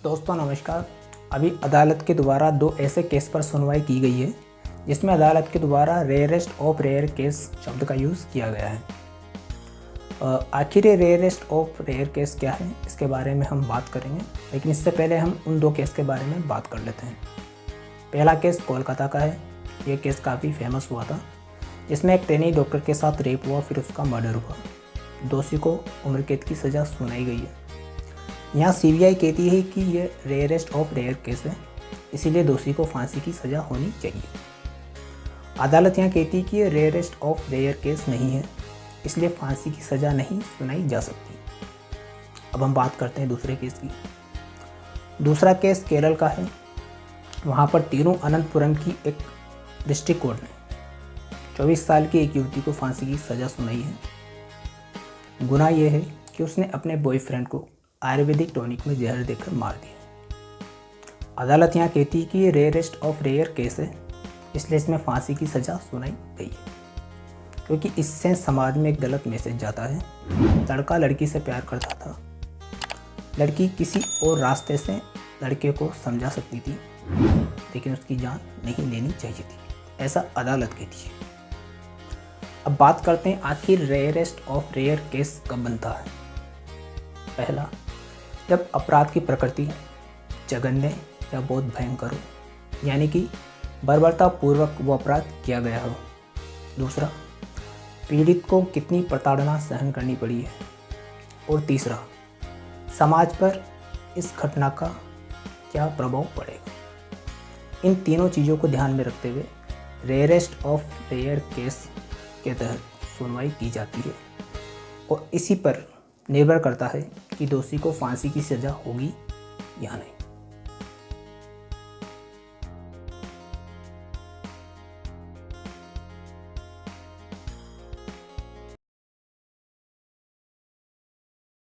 दोस्तों नमस्कार। अभी अदालत के द्वारा दो ऐसे केस पर सुनवाई की गई है जिसमें अदालत के द्वारा रेयरेस्ट ऑफ रेयर केस शब्द का यूज़ किया गया है। आखिर ये रेयरेस्ट ऑफ रेयर केस क्या है, इसके बारे में हम बात करेंगे, लेकिन इससे पहले हम उन दो केस के बारे में बात कर लेते हैं। पहला केस कोलकाता का है। ये केस काफ़ी फेमस हुआ था, जिसमें एक ट्रेनी डॉक्टर के साथ रेप हुआ, फिर उसका मर्डर हुआ। दोषी को उम्र कैद की सज़ा सुनाई गई है। यहाँ सीबीआई कहती है कि ये रेयरेस्ट ऑफ रेयर केस है, इसीलिए दोषी को फांसी की सज़ा होनी चाहिए। अदालत यहाँ कहती है कि ये रेयरेस्ट ऑफ रेयर केस नहीं है, इसलिए फांसी की सज़ा नहीं सुनाई जा सकती। अब हम बात करते हैं दूसरे केस की। दूसरा केस केरल का है। वहाँ पर तिरुअनंतपुरम की एक डिस्ट्रिक्ट कोर्ट ने 24 साल की एक युवती को फांसी की सज़ा सुनाई है। गुनाह यह है कि उसने अपने बॉयफ्रेंड को आयुर्वेदिक टॉनिक में जहर देकर मार दिया। अदालत यहाँ कहती है कि ये रेयरेस्ट ऑफ रेयर केस है, इसलिए इसमें फांसी की सज़ा सुनाई गई है, क्योंकि इससे समाज में एक गलत मैसेज जाता है। लड़का लड़की से प्यार करता था, लड़की किसी और रास्ते से लड़के को समझा सकती थी, लेकिन उसकी जान नहीं लेनी चाहिए थी, ऐसा अदालत कहती है। अब बात करते हैं आखिर रेयरेस्ट ऑफ रेयर केस कब बनता है। पहला, जब अपराध की प्रकृति जघन्य या बहुत भयंकर हो, यानी कि बर्बरतापूर्वक वो अपराध किया गया हो। दूसरा, पीड़ित को कितनी प्रताड़ना सहन करनी पड़ी है। और तीसरा, समाज पर इस घटना का क्या प्रभाव पड़ेगा। इन तीनों चीज़ों को ध्यान में रखते हुए रेयरेस्ट ऑफ रेयर केस के तहत सुनवाई की जाती है, और इसी पर निर्भर करता है कि दोषी को फांसी की सज़ा होगी या नहीं।